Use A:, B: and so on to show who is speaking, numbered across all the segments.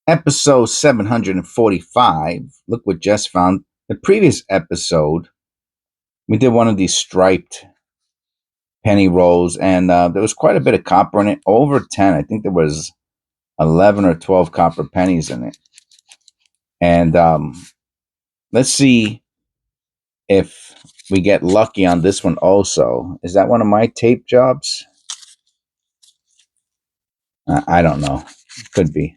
A: Episode 745. Look what Jess found. The previous episode, we did one of these striped penny rolls, and there was quite a bit of copper in it. Over 10. I think there was 11 or 12 copper pennies in it. And let's see if we get lucky on this one also. Is that one of my tape jobs? I don't know. Could be.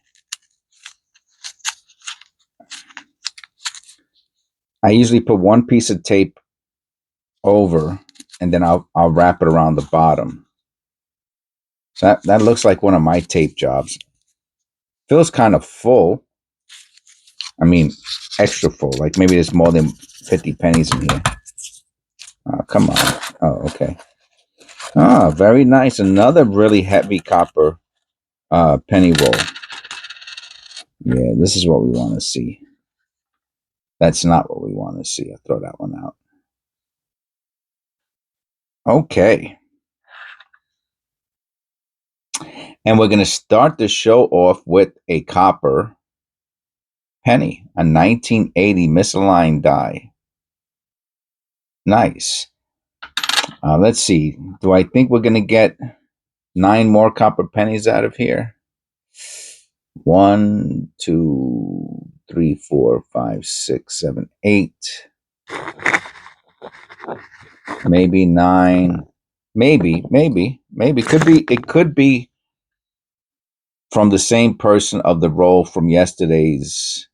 A: I usually put one piece of tape over, and then I'll wrap it around the bottom. So that looks like one of my tape jobs. Feels kind of full. I mean, extra full. Like maybe there's more than 50 pennies in here. Oh, come on. Oh, okay. Ah, very nice. Another really heavy copper penny roll. Yeah, this is what we want to see. That's not what we want to see. I'll throw that one out. Okay. And we're going to start the show off with a copper penny, a 1980 misaligned die. Nice. Let's see. Do I think we're going to get 9 more copper pennies out of here? 1, 2, 3, 4, 5, 6, 7, 8. Maybe 9. Maybe. It could be from the same person of the roll from yesterday's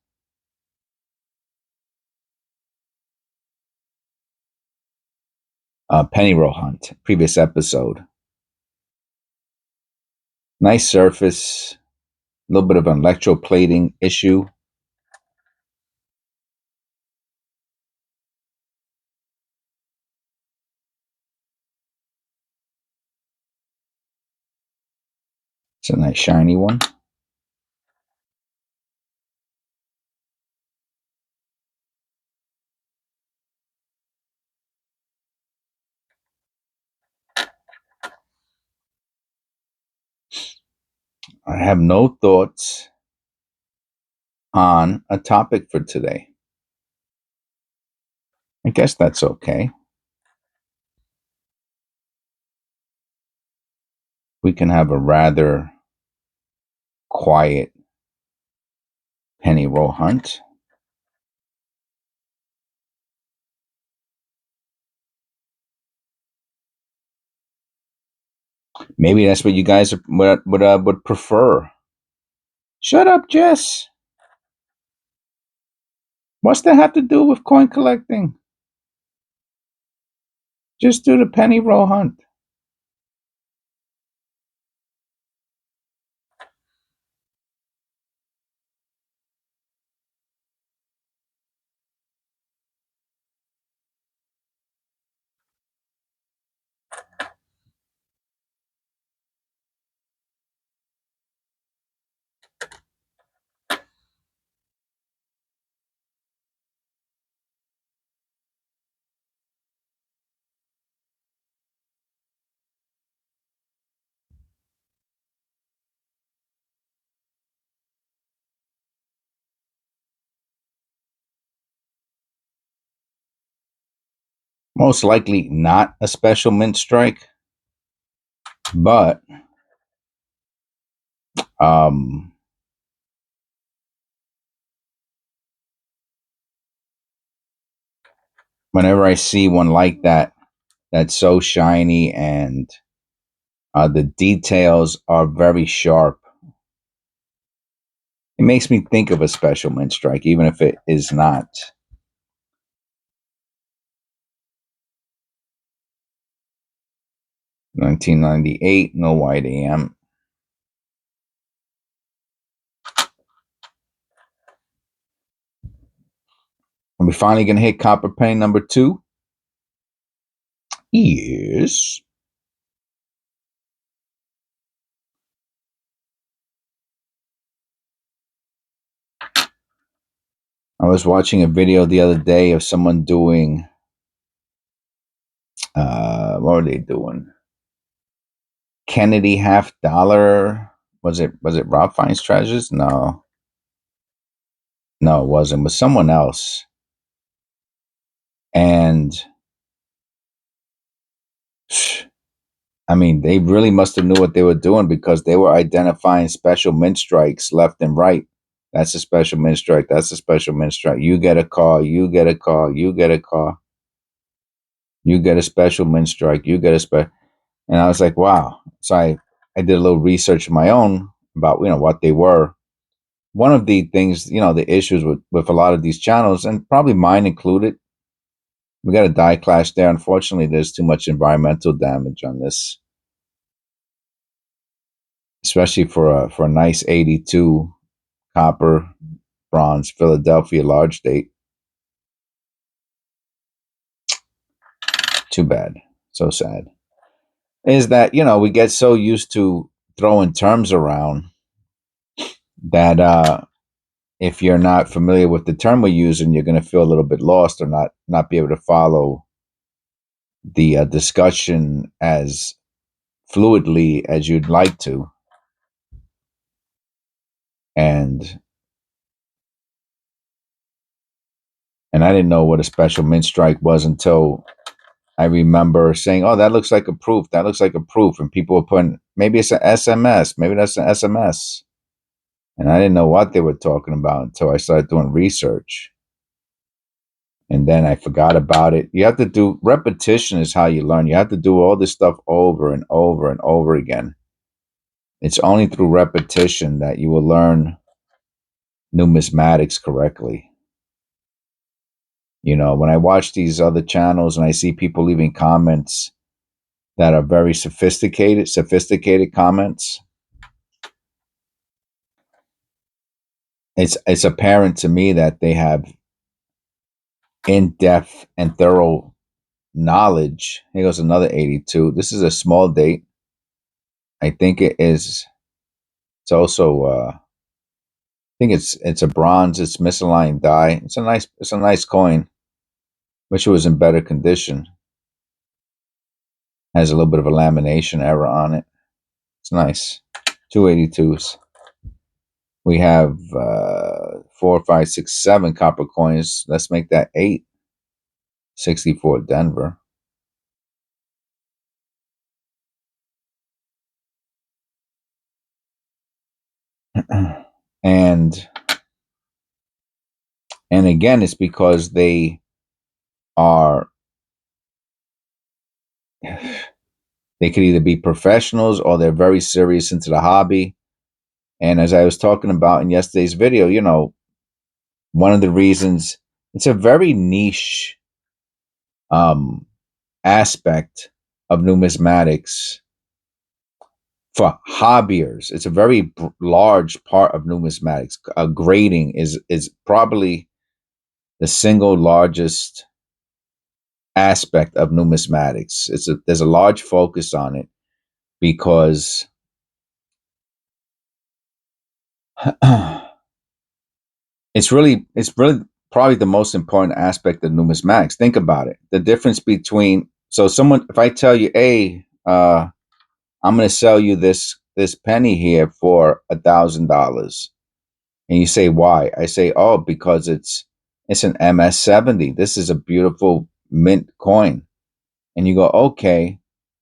A: penny roll hunt, previous episode. Nice surface, a little bit of an electroplating issue. It's a nice shiny one. I have no thoughts on a topic for today. I guess that's okay. We can have a rather quiet penny roll hunt. Maybe that's what you guys would prefer. Shut up, Jess. What's that have to do with coin collecting? Just do the penny roll hunt. Most likely not a special mint strike, but whenever I see one like that, that's so shiny and the details are very sharp, it makes me think of a special mint strike, even if it is not. $19.98, no white AM. Are we finally going to hit copper penny number 2? Yes. I was watching a video the other day of someone doing, what were they doing? Kennedy half dollar. Was it Rob Finds Treasures? No. No, it wasn't. It was someone else. And I mean, they really must have knew what they were doing because they were identifying special mint strikes left and right. That's a special mint strike. That's a special mint strike. You get a car. You get a car. You get a car. You get a special mint strike. You get a special. And I was like, wow. So I did a little research of my own about, what they were. One of the things, the issues with a lot of these channels, and probably mine included, we got a die clash there. Unfortunately, there's too much environmental damage on this, especially for a nice 82 copper bronze Philadelphia large date. Too bad. So sad. Is that, we get so used to throwing terms around that if you're not familiar with the term we're using, you're going to feel a little bit lost or not be able to follow the discussion as fluidly as you'd like to. And I didn't know what a special mint strike was until I remember saying, "Oh, that looks like a proof. That looks like a proof." And people were putting, maybe it's an SMS. Maybe that's an SMS. And I didn't know what they were talking about until I started doing research. And then I forgot about it. You have to do repetition is how you learn. You have to do all this stuff over and over and over again. It's only through repetition that you will learn numismatics correctly. When I watch these other channels and I see people leaving comments that are very sophisticated comments, it's apparent to me that they have in-depth and thorough knowledge. Here goes another 82. This is a small date. I think it is. It's also I think it's a bronze. It's misaligned die. It's a nice coin. Wish it was in better condition. Has a little bit of a lamination error on it. It's nice. 282s. We have 4, 5, 6, 7 copper coins. Let's make that 8. 64 Denver. and again, it's because they are they could either be professionals or they're very serious into the hobby. And as I was talking about in yesterday's video, one of the reasons it's a very niche aspect of numismatics for hobbyers. It's a very large part of numismatics. Grading is probably the single largest aspect of numismatics. There's a large focus on it because it's really probably the most important aspect of numismatics. Think about it. The difference between if I tell you, hey, I'm going to sell you this penny here for $1,000, and you say why? I say, oh, because it's an MS-70. This is a beautiful mint coin, and you go, okay,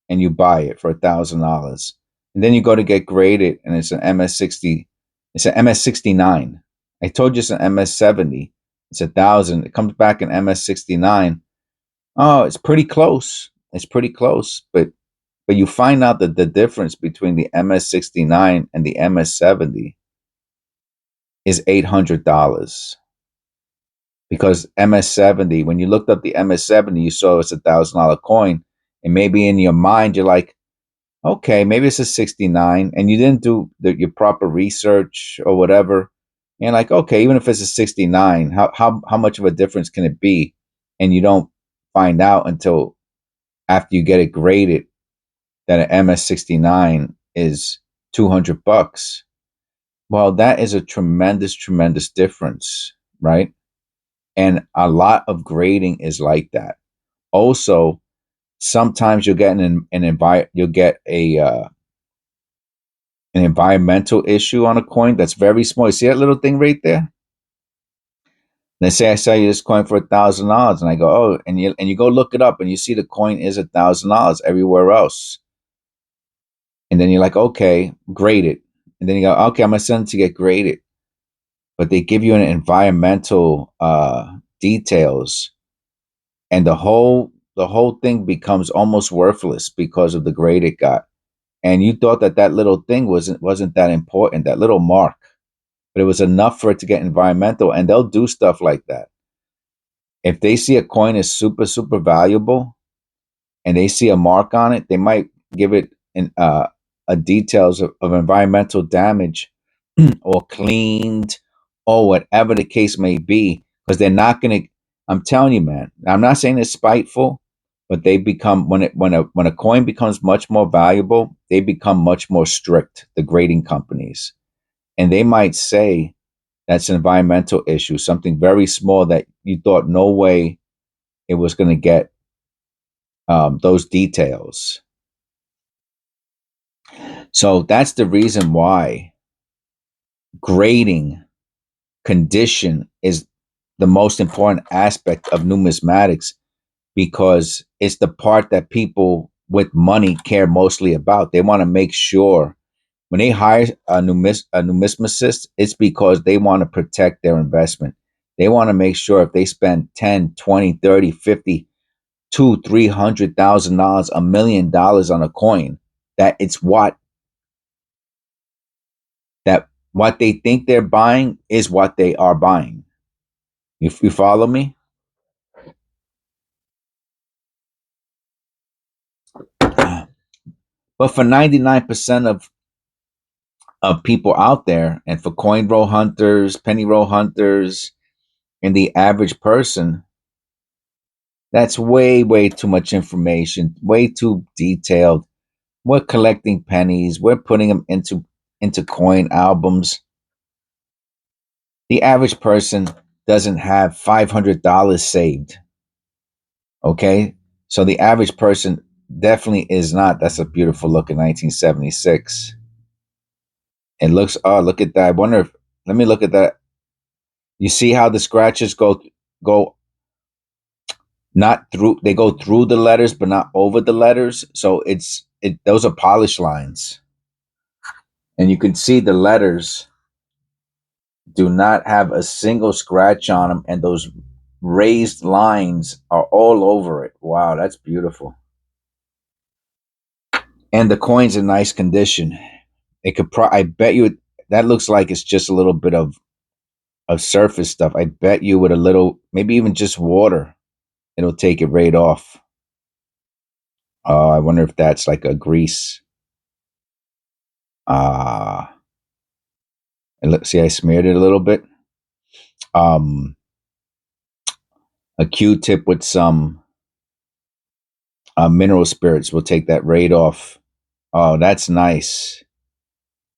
A: and you buy it for $1,000, and then you go to get graded, and it's an MS-60. It's an MS-69. I told you it's an MS-70. It's 1,000. It comes back in MS-69. Oh, it's pretty close. It's pretty close, but you find out that the difference between the MS-69 and the MS-70 is $800. Because MS-70, when you looked up the MS-70, you saw it's $1,000 coin, and maybe in your mind you're like, okay, maybe it's a 69, and you didn't do your proper research or whatever. And you're like, okay, even if it's a 69, how much of a difference can it be? And you don't find out until after you get it graded that an MS-69 is $200. Well, that is a tremendous, tremendous difference, right? And a lot of grading is like that. Also, sometimes you'll get an environmental issue on a coin that's very small. You see that little thing right there? They say I sell you this coin for $1,000, and I go, oh, and you go look it up, and you see the coin is $1,000 everywhere else, and then you're like, okay, grade it, and then you go, okay, I'm gonna send it to get graded, but they give you an environmental details, and the whole thing becomes almost worthless because of the grade it got, and you thought that little thing wasn't that important, that little mark, but it was enough for it to get environmental, and they'll do stuff like that. If they see a coin is super super valuable and they see a mark on it, they might give it a details of environmental damage or cleaned or whatever the case may be, because they're not going to. I'm telling you, man. I'm not saying it's spiteful, but they become when a coin becomes much more valuable, they become much more strict. The grading companies, and they might say that's an environmental issue, something very small that you thought no way it was going to get those details. So that's the reason why grading condition is the most important aspect of numismatics, because it's the part that people with money care mostly about. They want to make sure when they hire a numismatist, it's because they want to protect their investment. They want to make sure if they spend 10, 20, 30, 50, two, $300,000, $1 million on a coin, that it's what they think they're buying is what they are buying. You follow me? But for 99% of people out there, and for coin roll hunters, penny roll hunters, and the average person, that's way, way too much information, way too detailed. We're collecting pennies, we're putting them into coin albums. The average person doesn't have $500 saved. Okay. So the average person definitely is not. That's a beautiful look in 1976. It looks, oh, look at that. I wonder if, let me look at that. You see how the scratches go not through, they go through the letters, but not over the letters. So those are polished lines. And you can see the letters do not have a single scratch on them. And those raised lines are all over it. Wow, that's beautiful. And the coin's in nice condition. It could I bet you that looks like it's just a little bit of surface stuff. I bet you with a little, maybe even just water, it'll take it right off. I wonder if that's like a grease. And let's see, I smeared it a little bit. Um, a Q-tip with some mineral spirits will take that right off. Oh, that's nice.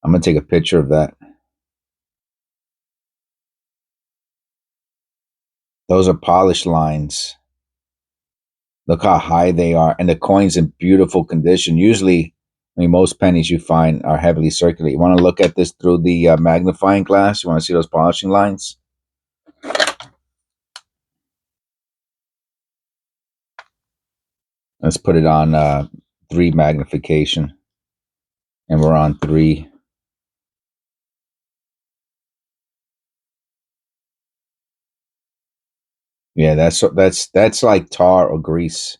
A: I'm gonna take a picture of that. Those are polished lines. Look how high they are, and the coin's in beautiful condition. Usually, I mean, most pennies you find are heavily circulated. You want to look at this through the magnifying glass? You want to see those polishing lines? Let's put it on 3 magnification, and we're on 3. Yeah, that's like tar or grease.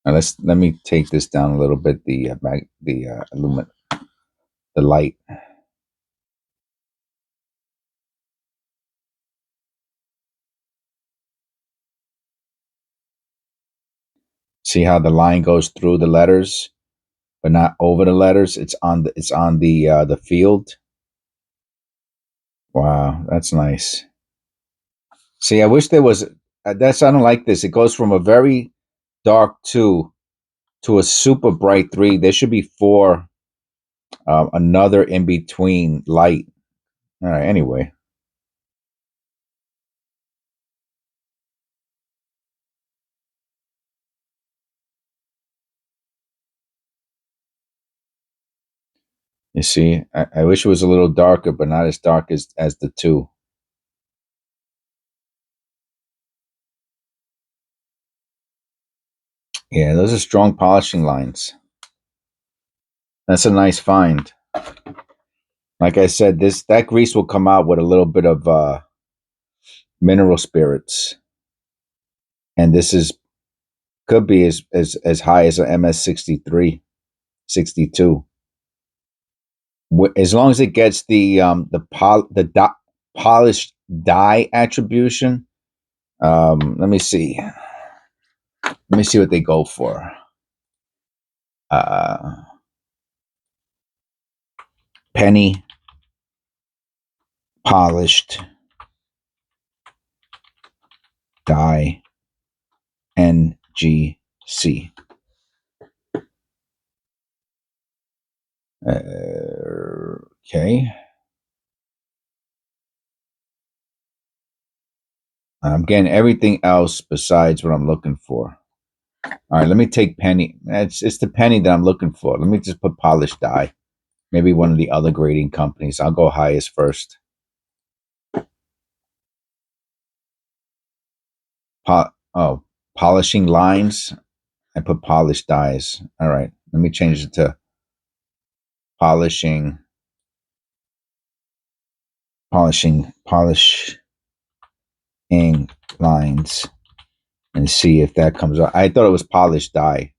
A: Now let me take this down a little bit. The light. See how the line goes through the letters, but not over the letters. It's on the field. Wow, that's nice. See, I wish there was. That's I don't like this. It goes from a very dark 2 to a super bright 3. There should be 4. Another in between light. All right. Anyway, you see, I wish it was a little darker, but not as dark as the 2. Yeah, those are strong polishing lines. That's a nice find. Like I said, that grease will come out with a little bit of mineral spirits, and this is could be as high as a MS 63, 62. As long as it gets the polished dye attribution. Let me see. Let me see what they go for. Penny polished dye NGC. Okay. I'm getting everything else besides what I'm looking for. All right, let me take penny. It's the penny that I'm looking for. Let me just put polished dye. Maybe one of the other grading companies. I'll go highest first. Polishing lines. I put polished dyes. All right, let me change it to polishing lines and see if that comes up. I thought it was polished dye.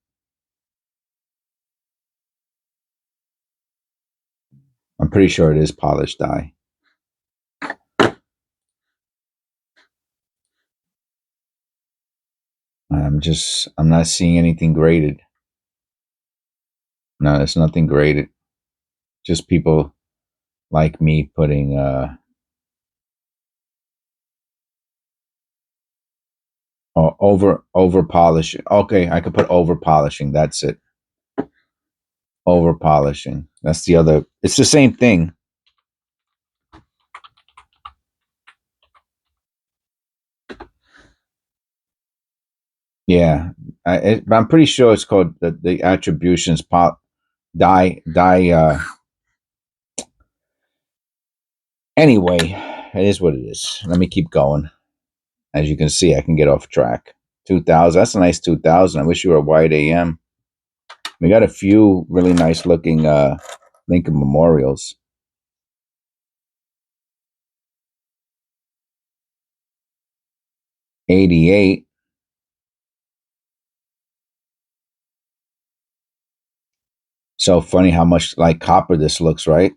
A: I'm pretty sure it is polished dye. I'm not seeing anything graded. No, there's nothing graded. Just people like me putting over polishing. Okay, I could put over polishing. That's it. Over polishing. That's the other. It's the same thing. Yeah, but I'm pretty sure it's called the attributions dye. Anyway, it is what it is. Let me keep going. As you can see, I can get off track. 2000. That's a nice 2000. I wish you were a white AM. We got a few really nice looking Lincoln Memorials. 88. So funny how much like copper this looks, right?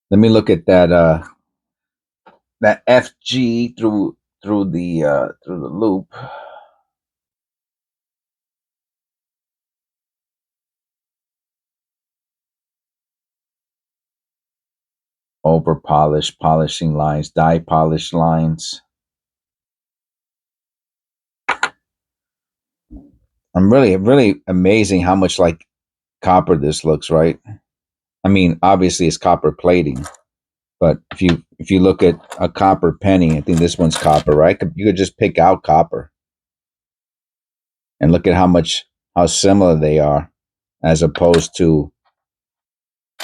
A: Let me look at that FG through the loop. Over polished, polishing lines, dye polished lines. I'm really amazing how much like copper this looks, right? I mean, obviously it's copper plating, but if you look at a copper penny, I think this one's copper, right? You could just pick out copper and look at how similar they are, as opposed to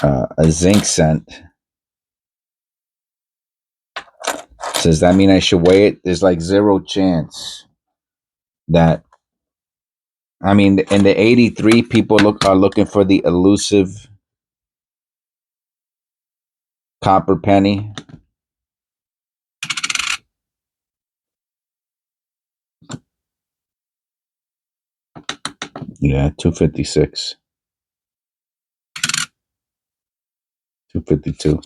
A: a zinc cent. Does that mean I should weigh it? There's like zero chance that. I mean, in the 83, people are looking for the elusive copper penny. Yeah, 256, 252.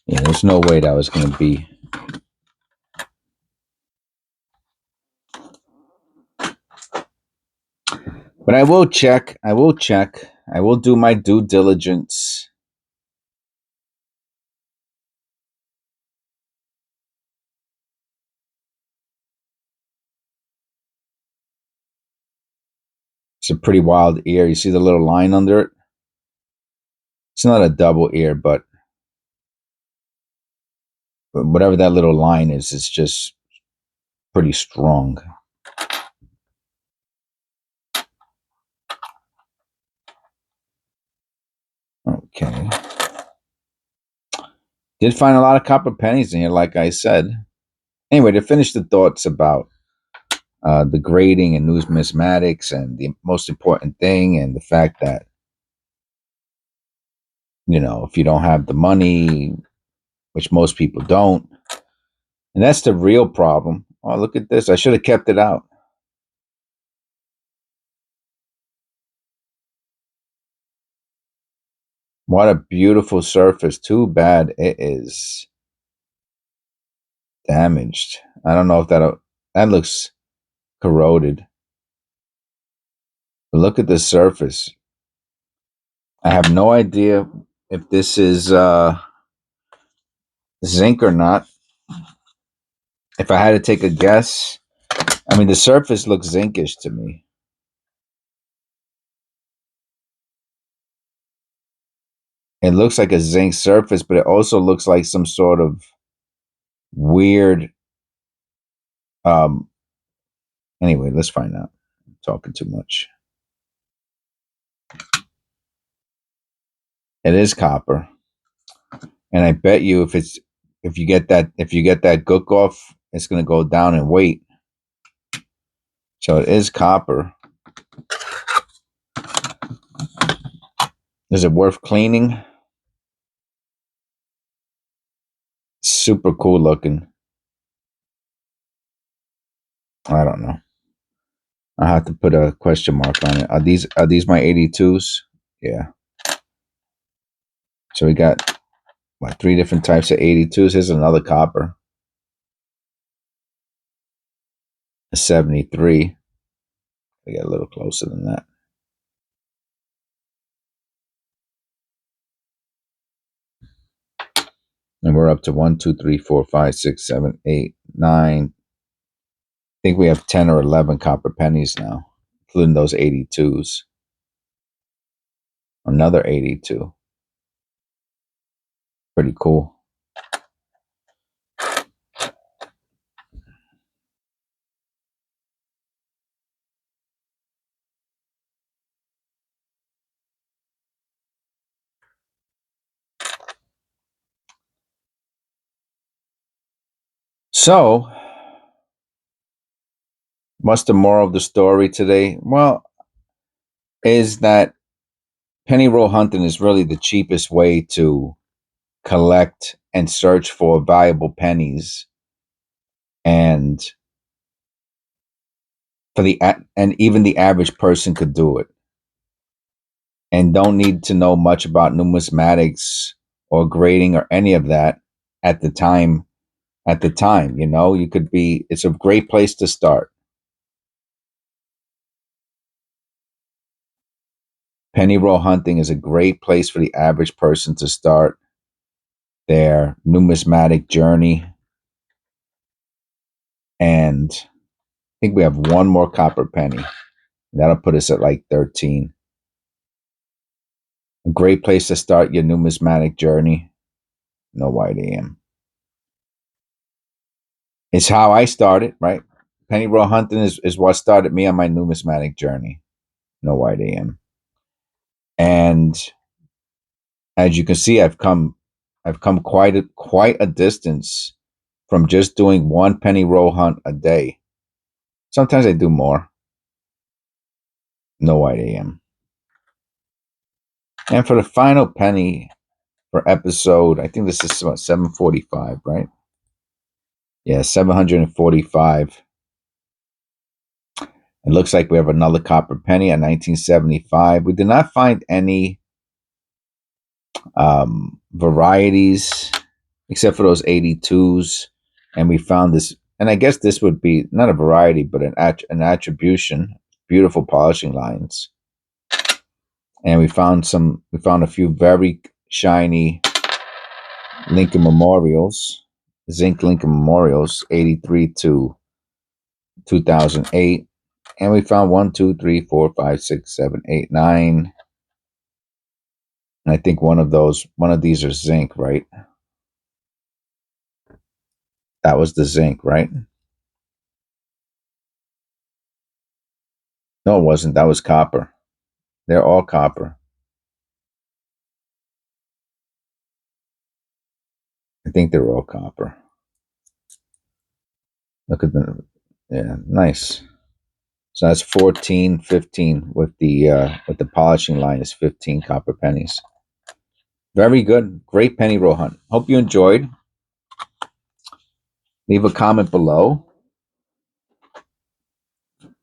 A: Yeah, there's no way that was going to be. But I will check. I will check. I will do my due diligence. It's a pretty wild ear. You see the little line under it? It's not a double ear, but whatever that little line is, it's just pretty strong. Okay. Did find a lot of copper pennies in here, like I said. Anyway, to finish the thoughts about the grading and numismatics, and the most important thing, and the fact that, if you don't have the money, which most people don't, and that's the real problem. Oh, look at this. I should have kept it out. What a beautiful surface. Too bad it is damaged. I don't know if that looks corroded. But look at the surface. I have no idea if this is zinc or not. If I had to take a guess, I mean, the surface looks zinkish to me. It looks like a zinc surface, but it also looks like some sort of weird. Um. Anyway, let's find out. I'm talking too much. It is copper, and I bet you if you get that gook off, it's going to go down in weight. So it is copper. Is it worth cleaning? Super cool looking. I don't know. I have to put a question mark on it. Are these my 82s? Yeah. So we got three different types of 82s. Here's another copper. A 73. We get a little closer than that. And we're up to 1, 2, 3, 4, 5, 6, 7, 8, 9. I think we have 10 or 11 copper pennies now, including those 82s. Another 82. Pretty cool. So, what's the moral of the story today? Well, is that penny roll hunting is really the cheapest way to collect and search for valuable pennies, and and even the average person could do it, and don't need to know much about numismatics or grading or any of that at the time. You could be. It's a great place to start. Penny roll hunting is a great place for the average person to start their numismatic journey. And I think we have one more copper penny. That'll put us at like 13. A great place to start your numismatic journey. No white AM. It's how I started, right? Penny roll hunting is what started me on my numismatic journey. No white AM. And as you can see, I've come quite a distance from just doing one penny roll hunt a day. Sometimes I do more. No white AM. And for the final penny for episode, I think this is about 745, right? Yeah, 745. It looks like we have another copper penny at 1975. We did not find any varieties except for those 82s. And we found this, and I guess this would be not a variety, but an attribution. Beautiful polishing lines. And we found a few very shiny Lincoln Memorials, zinc Lincoln Memorials, 83 to 2008. And we found 1, 2, 3, 4, 5, 6, 7, 8, 9. And I think one of these are zinc, right? That was the zinc, right? No, it wasn't. That was copper. They're all copper. I think they're all copper. Look at them. Yeah, nice. So that's 14, 15 with the polishing line is 15 copper pennies. Very good. Great penny roll hunt. Hope you enjoyed. Leave a comment below.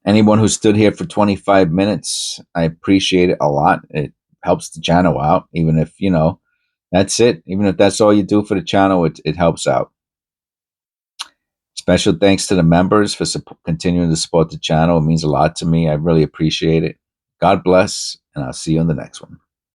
A: Anyone who stood here for 25 minutes, I appreciate it a lot. It helps the channel out, even if, that's it. Even if that's all you do for the channel, it helps out. Special thanks to the members for continuing to support the channel. It means a lot to me. I really appreciate it. God bless, and I'll see you on the next one.